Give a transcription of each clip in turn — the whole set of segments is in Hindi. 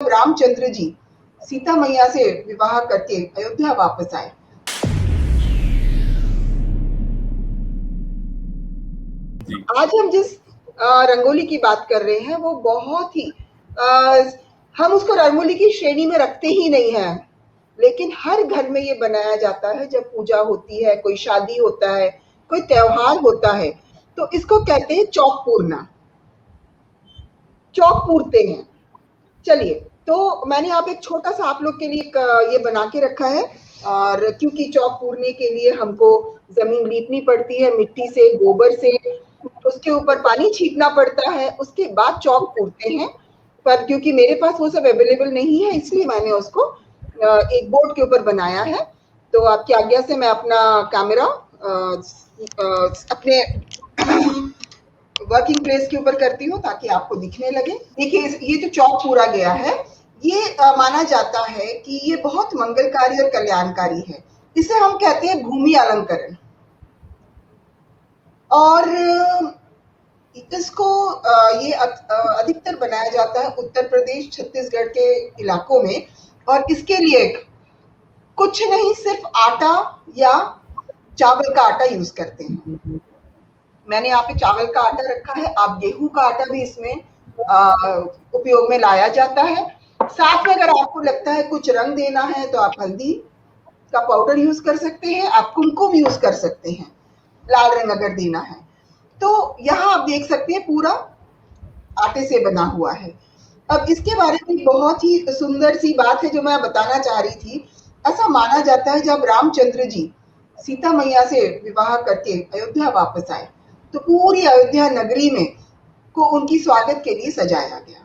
जब रामचंद्र जी सीता मैया से विवाह करके अयोध्या वापस आए। आज हम जिस रंगोली की बात कर रहे हैं वो बहुत ही हम उसको रंगोली की श्रेणी में रखते ही नहीं है, लेकिन हर घर में ये बनाया जाता है जब पूजा होती है, कोई शादी होता है, कोई त्योहार होता है, तो इसको कहते हैं चौक पूरना। चौक पूरते हैं। चलिए, तो मैंने यहाँ पे एक छोटा सा आप लोग के लिए ये बना के रखा है, और क्योंकि चौक पूरने के लिए हमको जमीन लीपनी पड़ती है मिट्टी से, गोबर से, उसके ऊपर पानी छींटना पड़ता है, उसके बाद चौक पूरते हैं। पर क्योंकि मेरे पास वो सब अवेलेबल नहीं है, इसलिए मैंने उसको एक बोर्ड के ऊपर बनाया है। तो आपकी आज्ञा से मैं अपना कैमरा अपने वर्किंग प्लेस के ऊपर करती हूँ ताकि आपको दिखने लगे। देखिए, ये जो चौक पूरा गया है, ये माना जाता है कि ये बहुत मंगलकारी और कल्याणकारी है। इसे हम कहते हैं भूमि अलंकरण। और इसको ये अधिकतर बनाया जाता है उत्तर प्रदेश, छत्तीसगढ़ के इलाकों में। और इसके लिए कुछ नहीं, सिर्फ आटा या चावल का आटा यूज करते हैं। मैंने यहाँ पे चावल का आटा रखा है, आप गेहूं का आटा भी इसमें उपयोग में लाया जाता है। साथ में अगर आपको लगता है कुछ रंग देना है तो आप हल्दी का पाउडर यूज कर सकते हैं, आप कुमकुम यूज कर सकते हैं, लाल रंग अगर देना है। तो यहाँ आप देख सकते हैं पूरा आटे से बना हुआ है। अब इसके बारे में बहुत ही सुंदर सी बात है जो मैं बताना चाह रही थी। ऐसा माना जाता है जब रामचंद्र जी सीता मैया से विवाह करके अयोध्या वापस आए, तो पूरी अयोध्या नगरी में को उनकी स्वागत के लिए सजाया गया।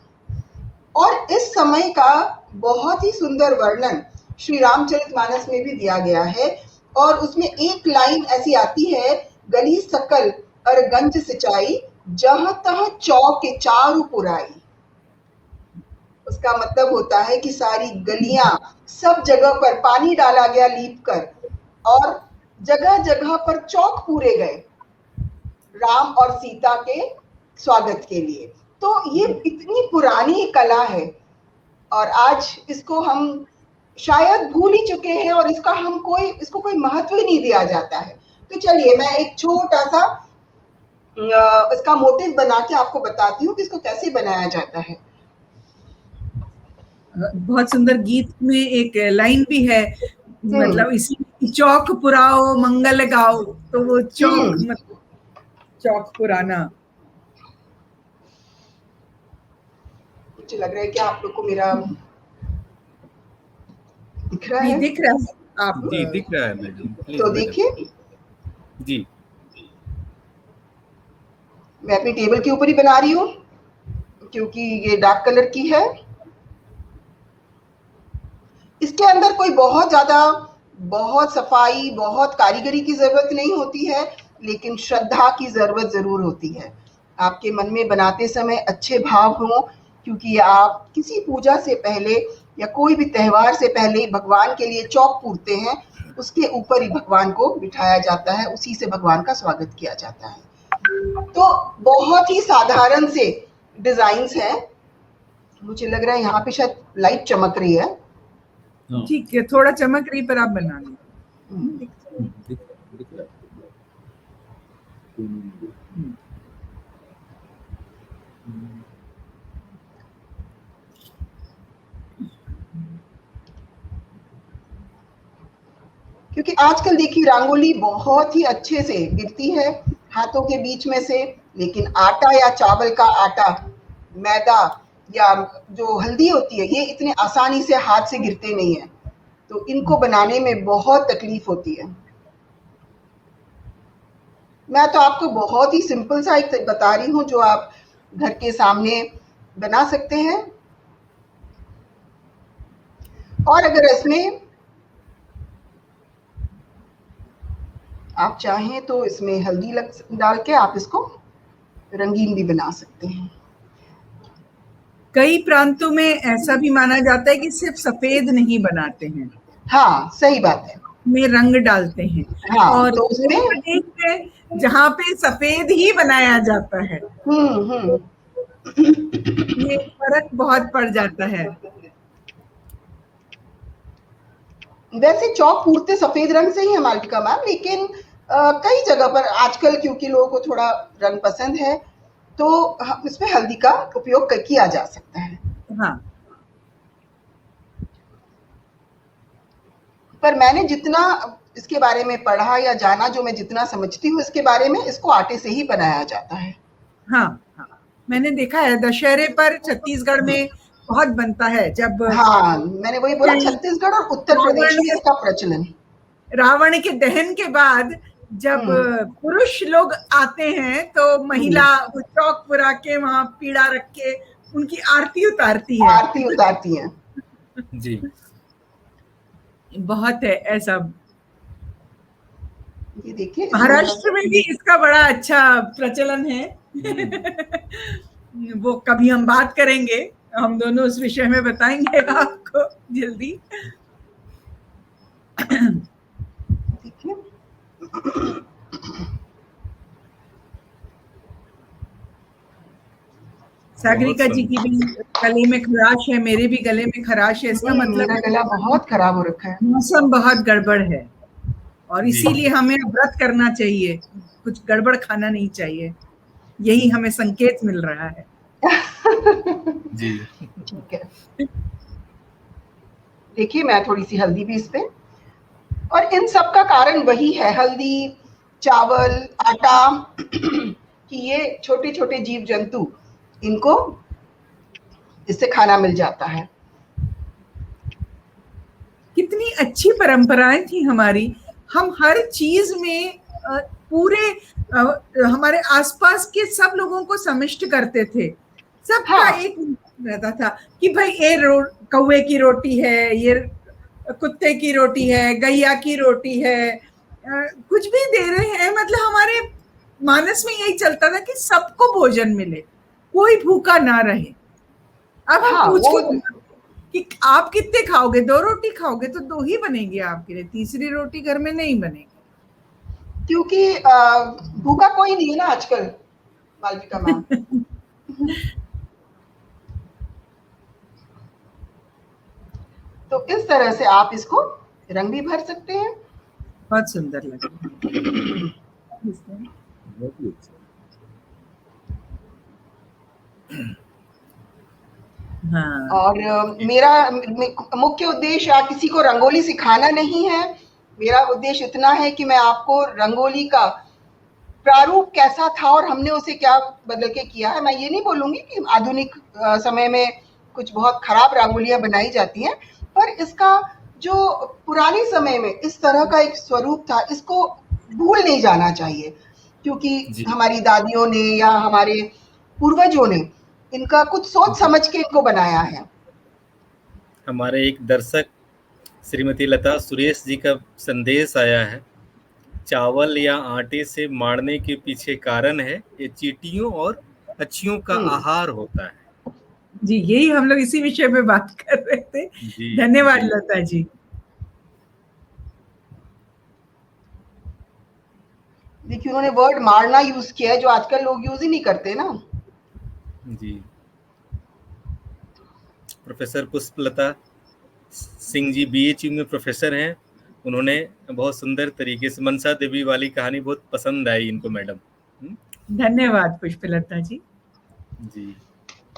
और इस समय का बहुत ही सुंदर वर्णन श्री रामचरितमानस में भी दिया गया है। और उसमें एक लाइन ऐसी आती है, गली सकल और गंज सिंचाई, जहां तह चौक के चारु पुराई। उसका मतलब होता है कि सारी गलियां, सब जगह पर पानी डाला गया लीप कर, और जगह जगह पर चौक पूरे गए राम और सीता के स्वागत के लिए। तो ये इतनी पुरानी कला है और आज इसको हम शायद भूल ही चुके हैं, और इसको कोई महत्व ही नहीं दिया जाता है। तो चलिए, मैं एक छोटा सा इसका मोटिव बना के आपको बताती हूँ कि इसको कैसे बनाया जाता है। बहुत सुंदर गीत में एक लाइन भी है, मतलब इसी चौक पुराओ मंगल गाओ, तो वो चौक मतलब चौक पुराना। मुझे लग रहा है कि आप लोग को मेरा दिख रहा है? दिख रहा है आप? जी दिख रहा है मैडम। तो देखिए जी, मैं अपनी टेबल के ऊपर ही बना रही हूँ क्योंकि ये डार्क कलर की है। इसके अंदर कोई बहुत सफाई, बहुत कारीगरी की जरूरत नहीं होती है, लेकिन श्रद्धा की जरूरत जरूर होती है। आपके मन में बनाते समय अच्छे भाव हों, क्योंकि आप किसी पूजा से पहले या कोई भी त्योहार से पहले भगवान के लिए चौक पूरते हैं, उसके ऊपर ही भगवान को बिठाया जाता है, उसी से भगवान का स्वागत किया जाता है। तो बहुत ही साधारण से डिजाइन्स हैं। मुझे लग रहा है यहाँ पे शायद लाइट चमक रही है। ठीक है, थोड़ा चमक रही, पर आप बना लो। क्योंकि आजकल देखिए रंगोली बहुत ही अच्छे से गिरती है हाथों के बीच में से, लेकिन आटा या चावल का आटा, मैदा या जो हल्दी होती है, ये इतने आसानी से हाथ से गिरते नहीं है, तो इनको बनाने में बहुत तकलीफ होती है। मैं तो आपको बहुत ही सिंपल सा एक बता रही हूँ जो आप घर के सामने बना सकते हैं। और अगर इसमें आप चाहें तो इसमें हल्दी डाल के आप इसको रंगीन भी बना सकते हैं। कई प्रांतों में ऐसा भी माना जाता है कि सिर्फ सफेद नहीं बनाते हैं। हाँ, सही बात है, में रंग डालते हैं। हाँ, और तो उसमें प्रदेश में जहाँ पे सफेद ही बनाया जाता है, ये फर्क बहुत पड़ जाता है। वैसे चौक पूरते सफेद रंग से ही है मालविका मैम, लेकिन कई जगह पर आजकल क्योंकि लोगों को थोड़ा रंग पसंद है तो इसमें हल्दी का उपयोग किया जा सकता है। हाँ, पर मैंने जितना इसके बारे में पढ़ा या जाना, जो मैं जितना समझती हूँ इसके बारे में, इसको आटे से ही बनाया जाता है। हाँ, हाँ, मैंने देखा है दशहरे पर छत्तीसगढ़ में बहुत बनता है। जब हाँ, मैंने वही बोला, छत्तीसगढ़ और उत्तर प्रदेश में इसका प्रचलन। रावण के दहन के बाद जब पुरुष लोग आते हैं तो महिला चौक पुरा के वहां पीड़ा रख के उनकी आरती उतारती है। आरती उतारती है जी, बहुत है ऐसा। ये देखिए, महाराष्ट्र में भी इसका बड़ा अच्छा प्रचलन है। वो कभी हम बात करेंगे, हम दोनों उस विषय में बताएंगे आपको जल्दी। देखिए, सागरिका जी की भी गले में खराश है, मेरे भी गले में खराश है। इसका मतलब मेरा गला बहुत खराब हो रखा है, मौसम बहुत गड़बड़ है और इसीलिए हमें व्रत करना चाहिए, कुछ गड़बड़ खाना नहीं चाहिए, यही हमें संकेत मिल रहा है। जी, ठीक है। देखिए, मैं थोड़ी सी हल्दी भी इस पे, और इन सब का कारण वही है, हल्दी, चावल, आटा, कि ये छोटे छोटे जीव जंतु, इनको इससे खाना मिल जाता है। कितनी अच्छी परंपराएं थी हमारी, हम हर चीज में पूरे हमारे आसपास के सब लोगों को सम्मिलित करते थे। सबका हाँ। एक रहता था कि भाई ये कौवे की रोटी है, ये कुत्ते की रोटी है, गैया की रोटी है, कुछ भी दे रहे हैं, मतलब हमारे मानस में यही चलता था कि सबको भोजन मिले, कोई भूखा ना रहे। अब हम पूछ कि आप कितने खाओगे, 2 रोटी खाओगे तो 2 ही बनेगी आपके लिए, तीसरी रोटी घर में नहीं बनेगी, क्योंकि भूखा कोई नहीं है ना आजकल मालविका मैम। तो इस तरह से आप इसको रंग भी भर सकते हैं। बहुत सुंदर लग रहा है। हाँ। और मेरा मुख्य उद्देश्य किसी को रंगोली सिखाना नहीं है, मेरा उद्देश्य इतना है कि मैं आपको रंगोली का प्रारूप कैसा था और हमने उसे क्या बदल के किया है। मैं ये नहीं बोलूंगी कि आधुनिक समय में कुछ बहुत खराब रंगोलियां बनाई जाती हैं, पर इसका जो पुराने समय में इस तरह का एक स्वरूप था, इसको भूल नहीं जाना चाहिए, क्योंकि हमारी दादियों ने या हमारे पूर्वजों ने इनका कुछ सोच समझ के इनको बनाया है। हमारे एक दर्शक श्रीमती लता सुरेश जी का संदेश आया है, चावल या आटे से मारने के पीछे कारण है ये चींटियों और पक्षियों का आहार होता है। जी, यही हम लोग इसी विषय पे बात कर रहे थे। धन्यवाद लता जी। देखिए, उन्होंने वर्ड मारना यूज किया है, जो आजकल लोग यूज ही नहीं करते ना। जी, प्रोफेसर पुष्पलता सिंह जी बीएचयू में प्रोफेसर हैं, उन्होंने बहुत सुंदर तरीके से मनसा देवी वाली कहानी बहुत पसंद आई इनको मैडम। धन्यवाद पुष्पलता जी। जी,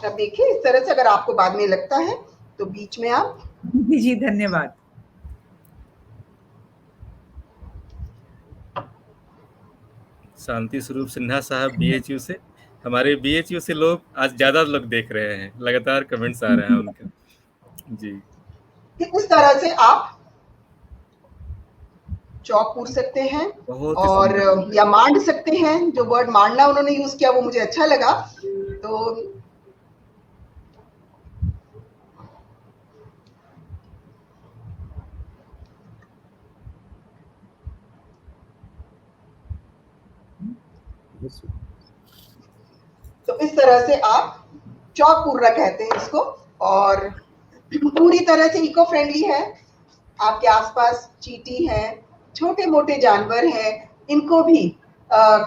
अब देखिए, इस तरह से अगर आपको बाद में लगता है तो बीच में आप जी, धन्यवाद। शांति स्वरूप सिन्हा साहब बीएचयू से, हमारे बीएचयू से लोग आज ज्यादा लोग देख रहे हैं, लगातार कमेंट्स आ रहे हैं उनके। जी, इस तरह से आप चौक पूर सकते हैं और या मांड सकते हैं। जो वर्ड मांडना उन्होंने यूज किया वो मुझे अच्छा लगा। तो इस तरह से आप चौक पूर्रा कहते हैं इसको, और पूरी तरह से इको फ्रेंडली है। आपके आसपास चींटी है, छोटे मोटे जानवर हैं, इनको भी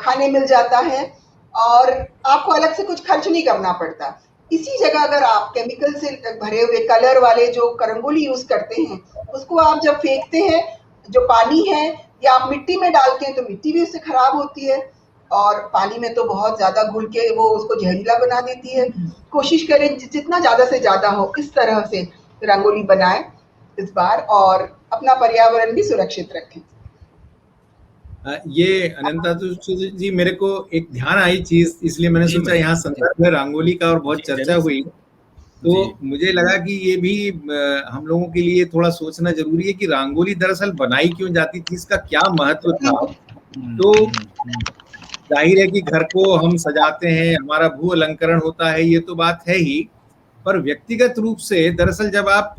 खाने मिल जाता है और आपको अलग से कुछ खर्च नहीं करना पड़ता। इसी जगह अगर आप केमिकल से भरे हुए कलर वाले जो रंगोली यूज करते हैं उसको आप जब फेंकते हैं, जो पानी है, या आप मिट्टी में डालते हैं तो मिट्टी भी उससे खराब होती है, और पानी में तो बहुत ज़्यादा घुल के वो उसको जहरीला बना देती है। कोशिश करें जितना ज़्यादा से ज़्यादा हो इस तरह से रंगोली बनाएं इस बार, और अपना पर्यावरण भी सुरक्षित रखें। ये अनंता जी, मेरे को एक ध्यान आई चीज, इसलिए मैंने सोचा यहाँ संदर्भ है रंगोली का और बहुत चर्चा हुई, तो मुझे लगा कि ये भी हम लोगों के लिए थोड़ा सोचना जरूरी है कि रंगोली दरअसल बनाई क्यों जाती थी, इसका क्या महत्व था। तो जाहिर है कि घर को हम सजाते हैं, हमारा भू अलंकरण होता है, ये तो बात है ही, पर व्यक्तिगत रूप से दरअसल जब आप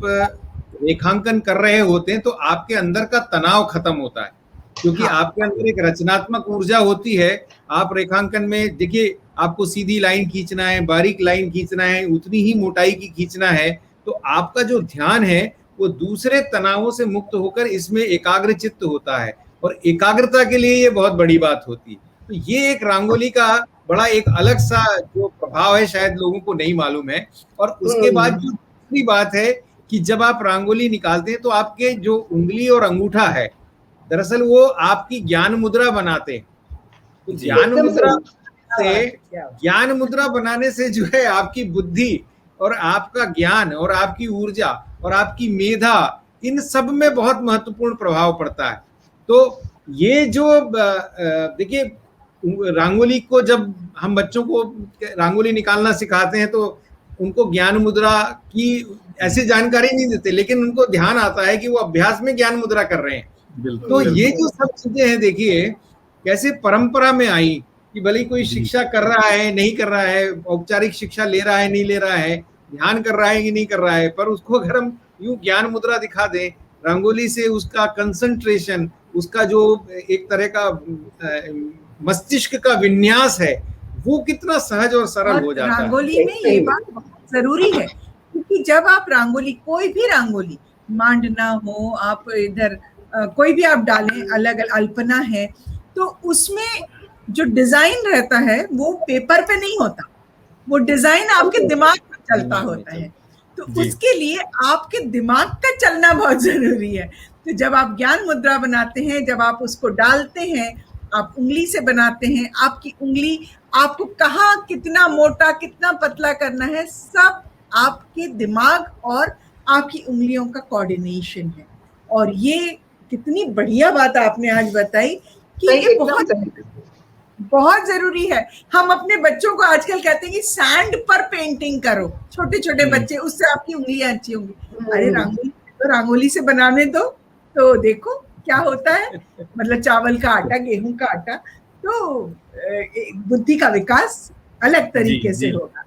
रेखांकन कर रहे होते हैं तो आपके अंदर का तनाव खत्म होता है, क्योंकि आपके अंदर एक रचनात्मक ऊर्जा होती है। आप रेखांकन में देखिए, आपको सीधी लाइन खींचना है, बारीक लाइन खींचना है, उतनी ही मोटाई की खींचना है, तो आपका जो ध्यान है वो दूसरे तनावों से मुक्त होकर इसमें एकाग्र चित्त होता है, और एकाग्रता के लिए ये बहुत बड़ी बात होती है। तो ये एक रंगोली का बड़ा एक अलग सा जो प्रभाव है, शायद लोगों को नहीं मालूम है। और उसके बाद जो दूसरी बात है कि जब आप रंगोली निकालते हैं तो आपके जो उंगली और अंगूठा है, दरअसल वो आपकी ज्ञान मुद्रा बनाते हैं। तो ज्ञान मुद्रा बनाने से जो है आपकी बुद्धि और आपका ज्ञान और आपकी ऊर्जा और आपकी मेधा, इन सब में बहुत महत्वपूर्ण प्रभाव पड़ता है। तो ये जो देखिए, रंगोली को जब हम बच्चों को रंगोली निकालना सिखाते हैं तो उनको ज्ञान मुद्रा की ऐसी जानकारी नहीं देते, लेकिन उनको ध्यान आता है कि वो अभ्यास में ज्ञान मुद्रा कर रहे हैं। तो ये जो सब चीजें हैं, देखिए कैसे परंपरा में आई कि भले कोई शिक्षा कर रहा है नहीं कर रहा है, औपचारिक शिक्षा ले रहा है नहीं ले रहा है, ध्यान कर रहा है कि नहीं कर रहा है, पर उसको अगर हम यूं ज्ञान मुद्रा दिखा दें रंगोली से, उसका कंसंट्रेशन, उसका जो एक तरह का मस्तिष्क का विन्यास है, वो कितना सहज और सरल हो जाता है। रंगोली में ये बात बहुत जरूरी है, क्योंकि जब आप रंगोली, कोई भी रंगोली, मांडना हो, आप इधर कोई भी आप डालें, अलग अलग अल्पना है, तो उसमें जो डिजाइन रहता है वो पेपर पे नहीं होता, वो डिजाइन आपके दिमाग में चलता होता है। तो उसके लिए आपके दिमाग का चलना बहुत जरूरी है। तो जब आप ज्ञान मुद्रा बनाते हैं, जब आप उसको डालते हैं, आप उंगली से बनाते हैं, आपकी उंगली आपको कहाँ कितना मोटा कितना पतला करना है, सब आपके दिमाग और आपकी उंगलियों का कोऑर्डिनेशन है। और ये कितनी बढ़िया बात आपने आज बताई कि ये बहुत जरूरी है। हम अपने बच्चों को आजकल कहते हैं कि सैंड पर पेंटिंग करो, छोटे छोटे बच्चे, उससे आपकी उंगलियां अच्छी होंगी। अरे रंगोली तो रंगोली से बनाने दो, तो देखो क्या होता है, मतलब चावल का आटा, गेहूं का आटा, तो बुद्धि का विकास अलग तरीके से होगा।